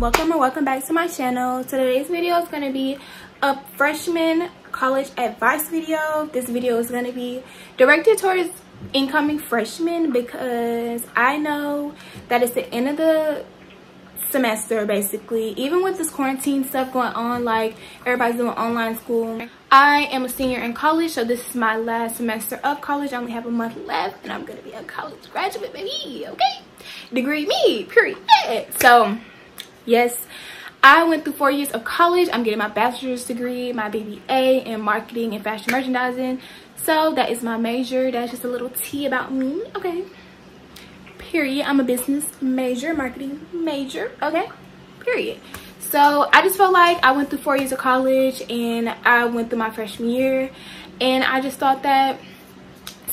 welcome or welcome back to my channel. So today's video is going to be a freshman college advice video. This video is going to be directed towards incoming freshmen because I know that it's the end of the semester basically. Even with this quarantine stuff going on, like everybody's doing online school. I am a senior in college, so this is my last semester of college. I only have a month left and I'm going to be a college graduate, baby. Okay, degree me, period. So yes, I went through 4 years of college. I'm getting my bachelor's degree, my BBA in marketing and fashion merchandising. So that is my major. That's just a little tea about me, okay? Period. I'm a business major, marketing major, okay? Period. So I just felt like I went through 4 years of college and I went through my freshman year, and I just thought that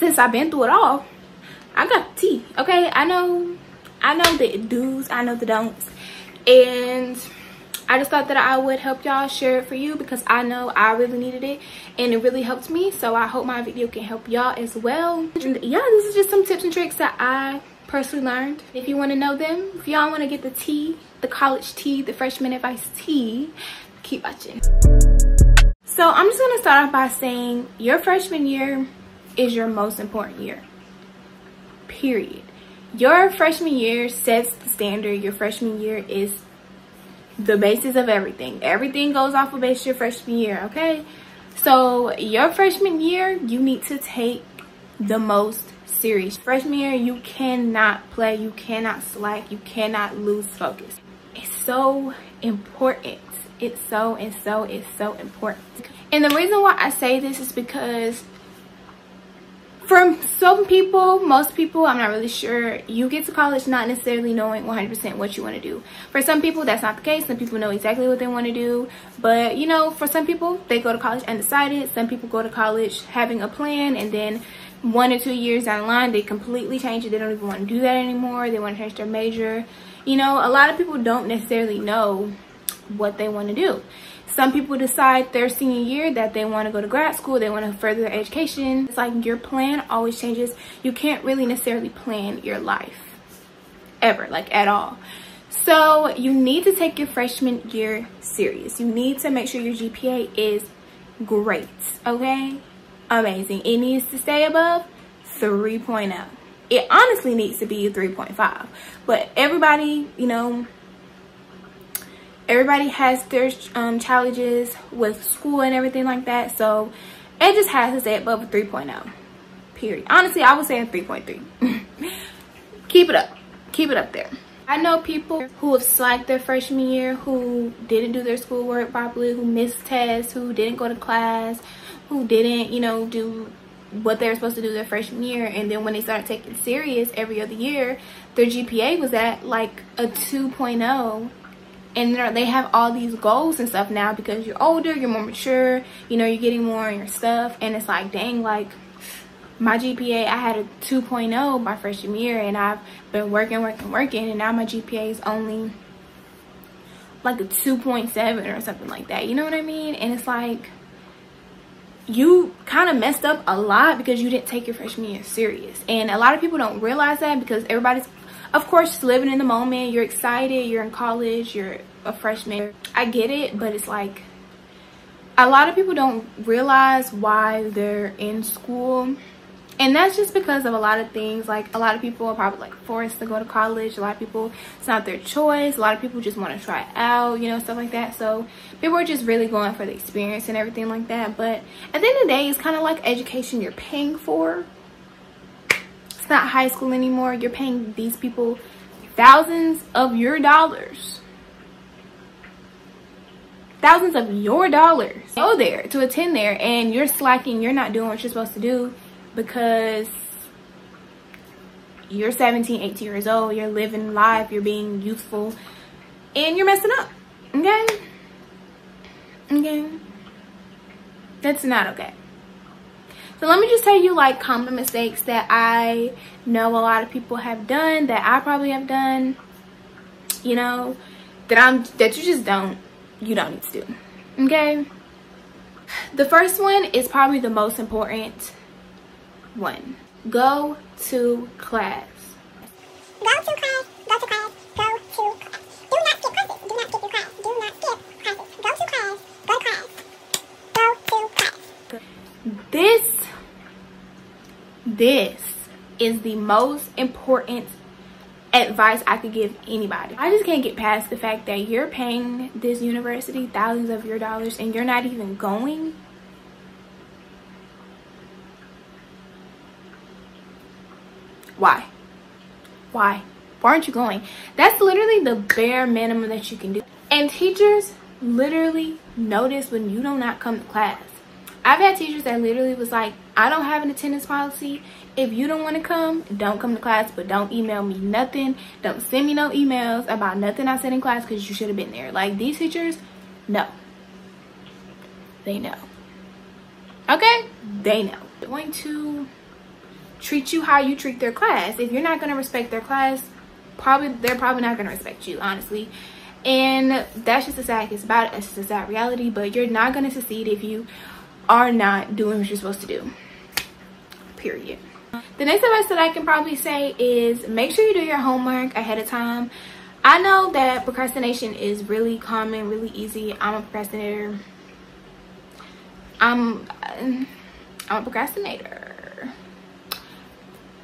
since I've been through it all, I got the tea, okay? I know the do's, I know the don'ts, and I just thought that I would help y'all, share it for you, because I know I really needed it and it really helped me. So I hope my video can help y'all as well. And yeah, this is just some tips and tricks that I personally learned. If you want to know them, if y'all want to get the tea, the college tea, the freshman advice tea, keep watching. So I'm just going to start off by saying your freshman year is your most important year, period. Your freshman year sets the standard. Your freshman year is the basis of everything. Everything goes off of base your freshman year, okay? So your freshman year, you need to take the most serious. Freshman year, you cannot play, you cannot slack, you cannot lose focus. It's so important. It's so important. And the reason why I say this is because for some people, most people, I'm not really sure, you get to college not necessarily knowing 100% what you want to do. For some people, that's not the case. Some people know exactly what they want to do. But, you know, for some people, they go to college undecided. Some people go to college having a plan, and then 1 or 2 years down the line, they completely change it. They don't even want to do that anymore. They want to change their major. You know, a lot of people don't necessarily know what they want to do. Some people decide their senior year that they want to go to grad school, they want to further their education. It's like your plan always changes. You can't really necessarily plan your life ever, like at all. So you need to take your freshman year serious. You need to make sure your GPA is great, okay? Amazing. It needs to stay above 3.0. It honestly needs to be a 3.5. But everybody, you know, everybody has their challenges with school and everything like that, so it just has to stay above a 3.0, period. Honestly, I would say a 3.3. Keep it up there. I know people who have slacked their freshman year, who didn't do their schoolwork properly, who missed tests, who didn't go to class, who didn't, you know, do what they were supposed to do their freshman year, and then when they started taking it serious every other year, their GPA was at like a 2.0. And they have all these goals and stuff now because you're older, you're more mature, you know, you're getting more on your stuff. And it's like, dang, like my GPA, I had a 2.0 my freshman year, and I've been working, and now my GPA is only like a 2.7 or something like that. You know what I mean? And it's like, you kind of messed up a lot because you didn't take your freshman year serious. And a lot of people don't realize that because everybody's, of course, just living in the moment. You're excited, you're in college, you're a freshman. I get it, but it's like a lot of people don't realize why they're in school. And that's just because of a lot of things. Like, a lot of people are probably like forced to go to college. A lot of people, it's not their choice. A lot of people just want to try it out, you know, stuff like that. So people are just really going for the experience and everything like that. But at the end of the day, it's kind of like education you're paying for. It's not high school anymore. You're paying these people thousands of your dollars. Thousands of your dollars. Go there to attend there, and you're slacking. You're not doing what you're supposed to do because you're 17, 18 years old. You're living life. You're being youthful, and you're messing up. Okay? Okay? That's not okay. So let me just tell you like common mistakes that I know a lot of people have done, that I probably have done, you know, that you don't need to do. Okay? The first one is probably the most important one. Go to class. Go to class. Go to class. Go to class. Do not skip classes. Do not this is the most important advice I could give anybody. I just can't get past the fact that you're paying this university thousands of your dollars and you're not even going. Why aren't you going? That's literally the bare minimum that you can do. And teachers literally notice when you do not come to class. I've had teachers that literally was like, I don't have an attendance policy. If you don't want to come, don't come to class, but don't email me nothing. Don't send me no emails about nothing I said in class because you should have been there. Like, these teachers, no. They know. Okay? They know. They're going to treat you how you treat their class. If you're not going to respect their class, they're probably not going to respect you, honestly. And that's just the sad case about it. It's just a sad reality. But you're not going to succeed if you are not doing what you're supposed to do. Period. The next advice that I can probably say is make sure you do your homework ahead of time. I know that procrastination is really common, really easy. I'm a procrastinator. I'm a procrastinator.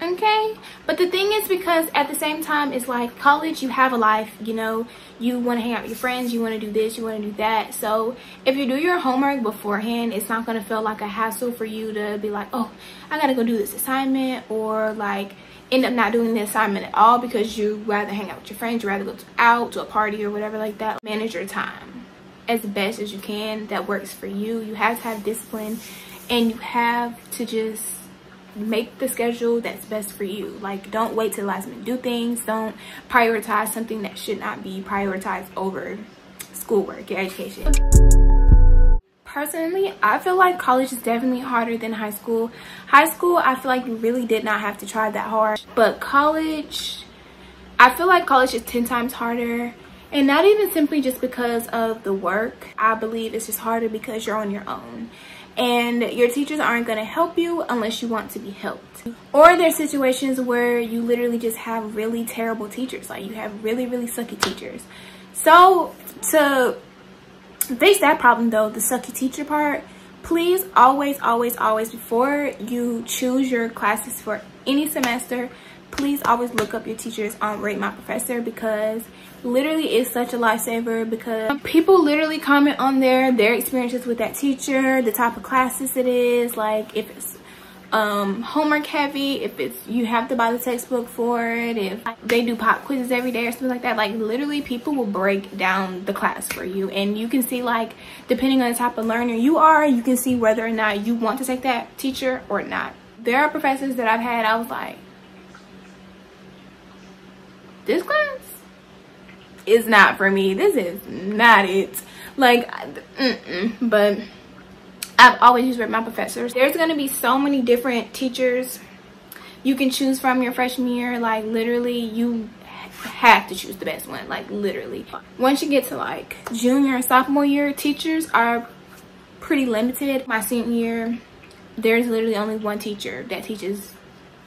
Okay, but the thing is, because at the same time, it's like college, you have a life, you know, you want to hang out with your friends, you want to do this, you want to do that. So if you do your homework beforehand, it's not going to feel like a hassle for you to be like, oh, I gotta go do this assignment, or like end up not doing the assignment at all because you rather hang out with your friends, you rather go out to a party or whatever like that. Manage your time as best as you can that works for you. You have to have discipline, and you have to just make the schedule that's best for you. Like, don't wait till the last minute to do things. Don't prioritize something that should not be prioritized over schoolwork, your education. Personally, I feel like college is definitely harder than high school. High school, I feel like you really did not have to try that hard, but college, I feel like college is 10 times harder. And not even simply just because of the work. I believe it's just harder because you're on your own. And your teachers aren't going to help you unless you want to be helped. Or there's situations where you literally just have really terrible teachers. Like, you have really, really sucky teachers. So to face that problem though, the sucky teacher part, please always, before you choose your classes for any semester, please always look up your teachers on Rate My Professor, because literally it's such a lifesaver, because people literally comment on their experiences with that teacher, the type of classes it is, like if it's homework heavy, if it's you have to buy the textbook for it, if they do pop quizzes every day or something like that. Like, literally people will break down the class for you, and you can see, like, depending on the type of learner you are, you can see whether or not you want to take that teacher or not. There are professors that I've had, I was like, this class is not for me. This is not it. Like, but I've always used Rate My Professors. There's going to be so many different teachers you can choose from your freshman year. Like, literally, you have to choose the best one. Like, literally. Once you get to, like, junior and sophomore year, teachers are pretty limited. My senior year, there's literally only one teacher that teaches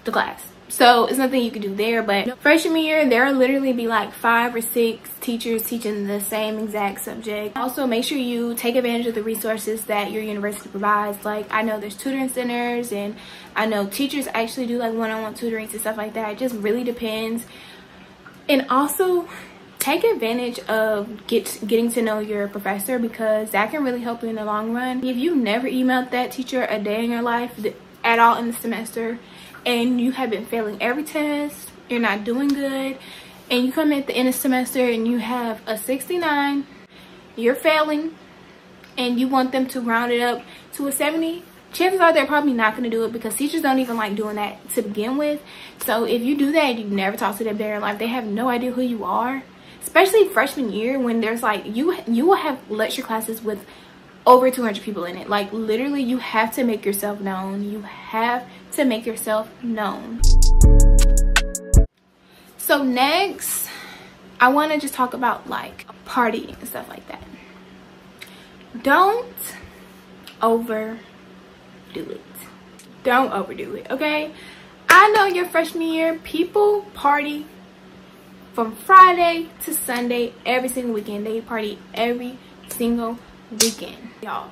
the class. So it's nothing you can do there. But freshman year, there will literally be like 5 or 6 teachers teaching the same exact subject. Also, make sure you take advantage of the resources that your university provides. Like, I know there's tutoring centers, and I know teachers actually do like one-on-one tutoring and stuff like that. It just really depends. And also, take advantage of getting to know your professor, because that can really help you in the long run. If you never emailed that teacher a day in your life at all in the semester, and you have been failing every test, you're not doing good, and you come at the end of the semester and you have a 69, you're failing, and you want them to round it up to a 70, chances are they're probably not going to do it, because teachers don't even like doing that to begin with. So if you do that and you never talk to them in their life, they have no idea who you are, especially freshman year, when there's like, you will have lecture classes with over 200 people in it. Like, literally, you have to make yourself known. You have to make yourself known. So next, I want to just talk about like partying and stuff like that. Don't overdo it. Don't overdo it, okay? I know your freshman year, people party from Friday to Sunday every single weekend. They party every single weekend. Y'all,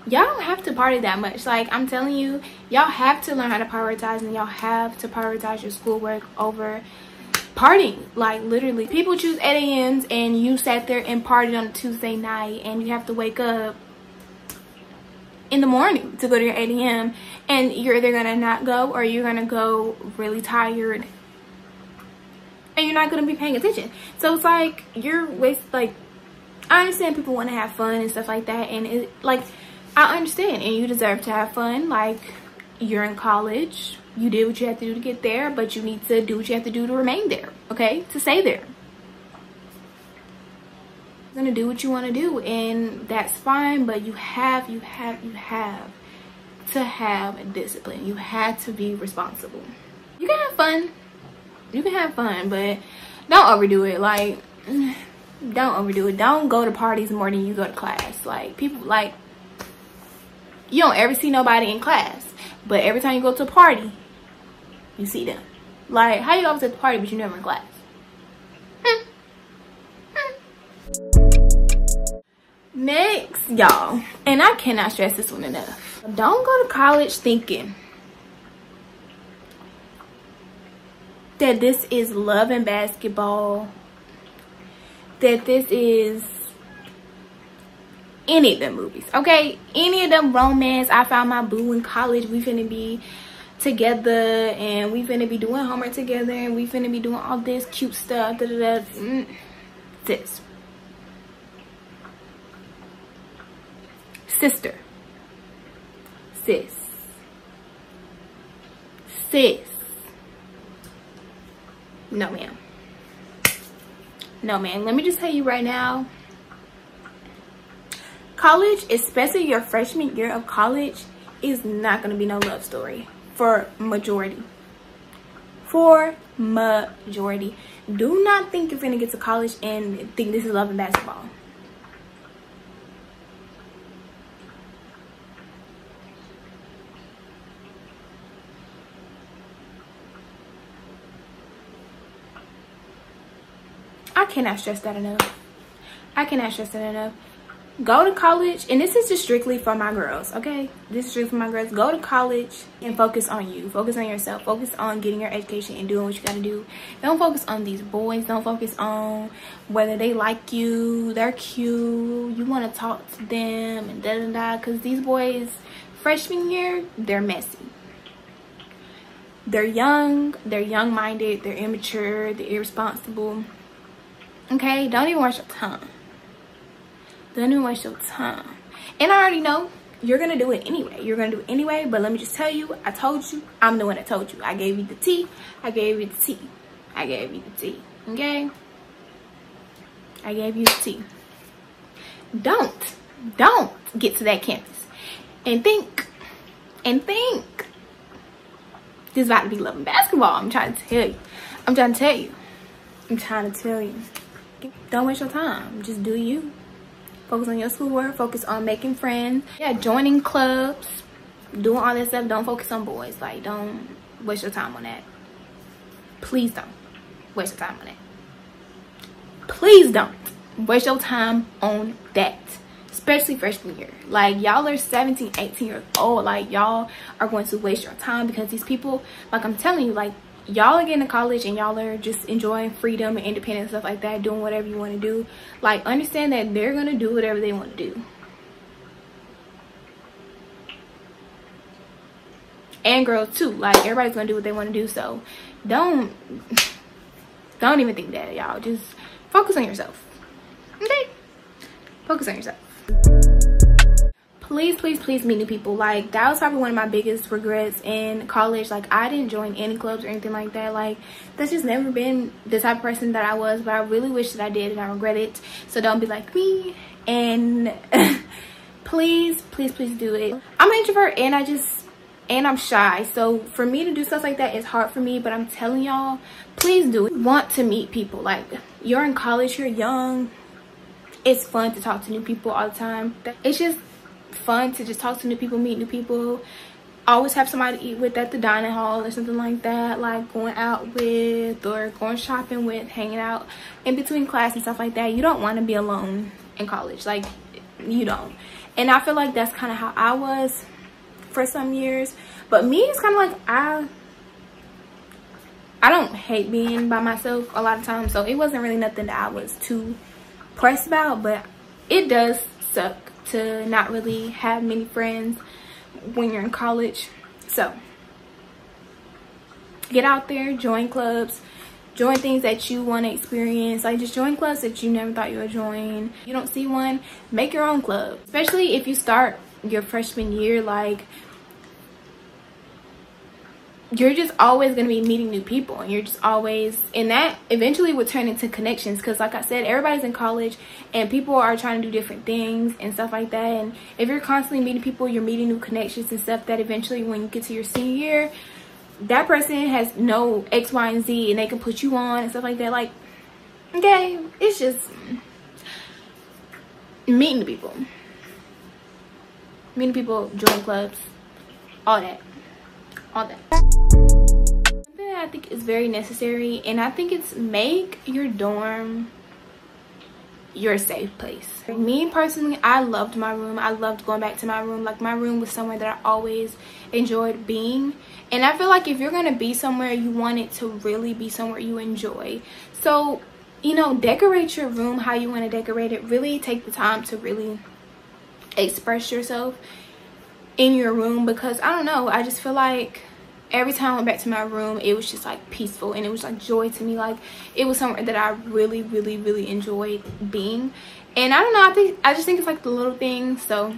y'all don't have to party that much. Like, I'm telling you, y'all have to learn how to prioritize, and y'all have to prioritize your schoolwork over partying. Like, literally, people choose 8 a.m.s and you sat there and partied on a Tuesday night, and you have to wake up in the morning to go to your 8 a.m. and you're either gonna not go, or you're gonna go really tired and you're not gonna be paying attention. So it's like, you're like, I understand people want to have fun and stuff like that, and it, like, I understand, and you deserve to have fun. Like, you're in college, you did what you had to do to get there, but you need to do what you have to do to remain there, okay? To stay there. You're gonna do what you want to do, and that's fine, but you have to have discipline. You have to be responsible. You can have fun. You can have fun, but don't overdo it. Like, don't overdo it. Don't go to parties more than you go to class. Like, people, like, you don't ever see nobody in class, but every time you go to a party, you see them. Like, how you always at the party but you never in class? Next, y'all, and I cannot stress this one enough, don't go to college thinking that this is Love and Basketball, that this is any of them movies, okay? Any of them romance, I found my boo in college, we finna be together, and we finna be doing homework together, and we finna be doing all this cute stuff, Sis. Sister. Sis. No, ma'am. No, man. Let me just tell you right now, college, especially your freshman year of college, is not going to be no love story for majority. Do not think you're going to get to college and think this is Love and Basketball. I cannot stress that enough. I cannot stress that enough. Go to college, and this is just strictly for my girls, okay? This is strictly for my girls. Go to college and focus on you. Focus on yourself. Focus on getting your education and doing what you gotta do. Don't focus on these boys. Don't focus on whether they like you, they're cute, you want to talk to them, and da-da-da. Because these boys, freshman year, they're messy. They're young-minded, they're immature, they're irresponsible. Okay, don't even waste your time. Don't even waste your time. And I already know you're gonna do it anyway. You're gonna do it anyway, but let me just tell you, I told you, I'm the one that told you. I gave you the tea. I gave you the tea. I gave you the tea. Okay? I gave you the tea. Don't get to that campus and think this is about to be Love and Basketball. I'm trying to tell you. Don't waste your time. Just do you. Focus on your schoolwork. Focus on making friends. Yeah, joining clubs. Doing all that stuff. Don't focus on boys. Like, don't waste your time on that. Please don't waste your time on that. Please don't waste your time on that. Especially freshman year. Like, y'all are 17, 18 years old. Like, y'all are going to waste your time because these people, like I'm telling you, like, y'all are getting to college and y'all are just enjoying freedom and independence and stuff like that, doing whatever you want to do. Like, understand that they're gonna do whatever they want to do, and girls too. Like, everybody's gonna do what they want to do. So don't even think that, y'all. Just focus on yourself, okay? Focus on yourself. Please meet new people. Like, that was probably one of my biggest regrets in college. Like, I didn't join any clubs or anything like that. Like, that's just never been the type of person that I was, but I really wish that I did, and I regret it. So don't be like me, and please do it. I'm an introvert, and I'm shy, so for me to do stuff like that is hard for me. But I'm telling y'all, please do it. Want to meet people. Like, you're in college, you're young, it's fun to talk to new people all the time. It's just fun to just talk to new people, meet new people. Always have somebody to eat with at the dining hall or something like that, like going out with or going shopping with, hanging out in between class and stuff like that. You don't want to be alone in college. Like, you don't. And I feel like that's kind of how I was for some years. But me, it's kind of like I don't hate being by myself a lot of times, so it wasn't really nothing that I was too pressed about. But it does suck to not really have many friends when you're in college. So get out there, join clubs, join things that you want to experience. Like, just join clubs that you never thought you would join. If you don't see one, make your own club. Especially if you start your freshman year, like, you're just always going to be meeting new people, and you're just always, and that eventually will turn into connections, because like I said, everybody's in college and people are trying to do different things and stuff like that. And if you're constantly meeting people, you're meeting new connections and stuff that eventually when you get to your senior year, that person has no X, Y, and Z, and they can put you on and stuff like that. Like, okay, it's just meeting people, join clubs, all that. Something I think is very necessary, and I think it's make your dorm your safe place. Me personally, I loved my room. I loved going back to my room. Like, my room was somewhere that I always enjoyed being, and I feel like if you're gonna be somewhere, you want it to really be somewhere you enjoy. So, you know, decorate your room how you want to decorate it. Really take the time to really express yourself in your room, because I don't know, I just feel like every time I went back to my room, it was just like peaceful, and it was like joy to me. Like, it was somewhere that I really enjoyed being. And I don't know, I just think it's like the little things. So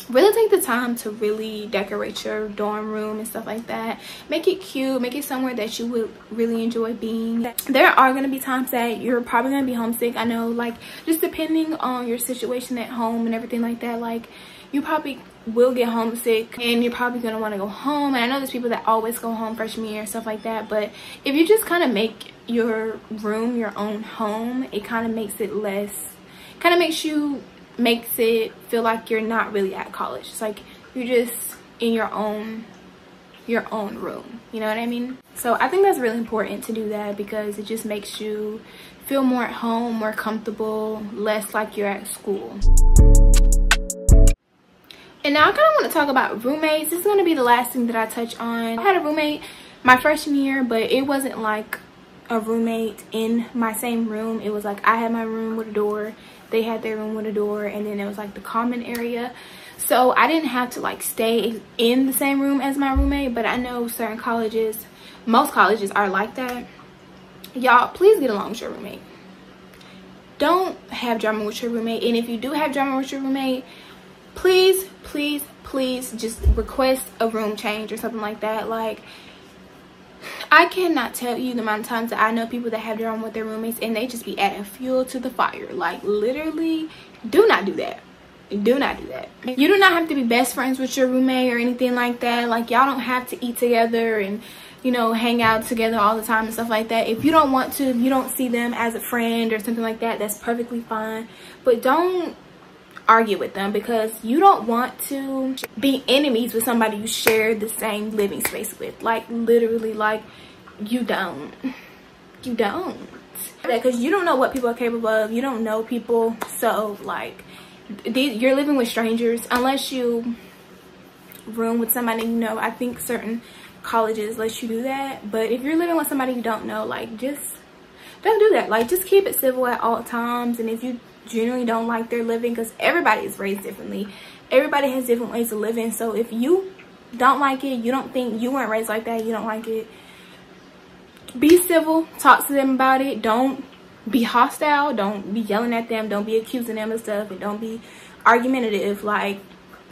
really take the time to really decorate your dorm room and stuff like that. Make it cute, make it somewhere that you would really enjoy being. There are going to be times that you're probably going to be homesick. I know, like, just depending on your situation at home and everything like that, like, you probably will get homesick and you're probably going to want to go home. And I know there's people that always go home freshman year and stuff like that, but if you just kind of make your room your own home, it kind of makes it less, makes it feel like you're not really at college. It's like you're just in your own room, you know what I mean? So I think that's really important to do that, because it just makes you feel more at home, more comfortable, less like you're at school. And now I kind of want to talk about roommates. This is going to be the last thing that I touch on. I had a roommate my freshman year, but it wasn't like a roommate in my same room. It was like I had my room with a door, they had their room with a door, and then it was like the common area. So I didn't have to like stay in the same room as my roommate, but I know certain colleges, most colleges are like that. Y'all, please get along with your roommate. Don't have drama with your roommate. And if you do have drama with your roommate, please just request a room change or something like that. Like, I cannot tell you the amount of times that I know people that have drama with their roommates and they just be adding fuel to the fire. Like, literally, do not do that. Do not do that. You do not have to be best friends with your roommate or anything like that. Like, y'all don't have to eat together and, you know, hang out together all the time and stuff like that. If you don't want to, if you don't see them as a friend or something like that, that's perfectly fine. But don't argue with them, because you don't want to be enemies with somebody you share the same living space with. Like, literally, like, you don't, because you don't know what people are capable of. You don't know people. So like, you're living with strangers unless you room with somebody you know. I think certain colleges let you do that, but if you're living with somebody you don't know, like, just don't do that. Like, just keep it civil at all times. And if you generally don't like their living, because everybody is raised differently, everybody has different ways of living. So if you don't like it, you don't think, you weren't raised like that, you don't like it, be civil, talk to them about it. Don't be hostile, don't be yelling at them, don't be accusing them of stuff, and don't be argumentative. Like,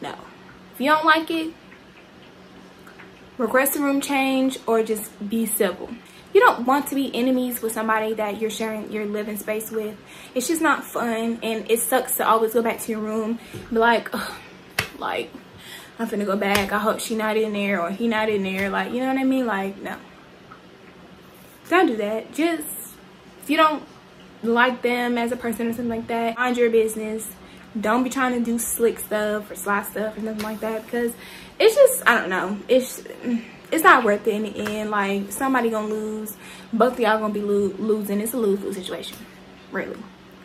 no, if you don't like it, request a room change or just be civil. You don't want to be enemies with somebody that you're sharing your living space with. It's just not fun, and it sucks to always go back to your room and be like, ugh, like, I'm finna go back, I hope she not in there or he not in there. Like, you know what I mean? Like, no, don't do that. Just, if you don't like them as a person or something like that, mind your business. Don't be trying to do slick stuff or sly stuff or nothing like that, because it's just, I don't know, it's not worth it in the end. Like, somebody gonna lose, both of y'all gonna be losing. It's a lose-lose situation, really.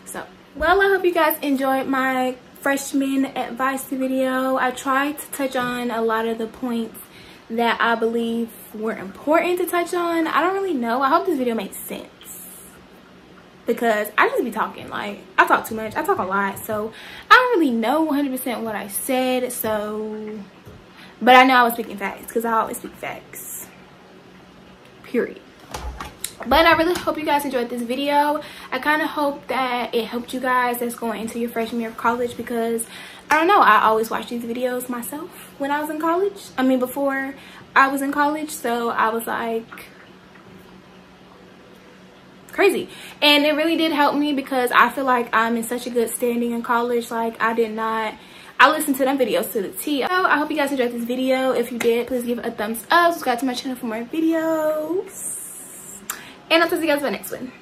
So, well, I hope you guys enjoyed my freshman advice video. I tried to touch on a lot of the points that I believe were important to touch on. I don't really know. I hope this video makes sense, because I just be talking. Like, I talk too much. I talk a lot, so I don't really know 100% what I said. So, but I know I was speaking facts, because I always speak facts, period. But I really hope you guys enjoyed this video. I kind of hope that it helped you guys that's going into your freshman year of college, because I don't know, I always watch these videos myself when I was in college. I mean, before I was in college. So I was like, crazy. And it really did help me, because I feel like I'm in such a good standing in college. Like, I listened to them videos to the T. So I hope you guys enjoyed this video. If you did, please give it a thumbs up, subscribe to my channel for more videos, and I'll see you guys in the next one.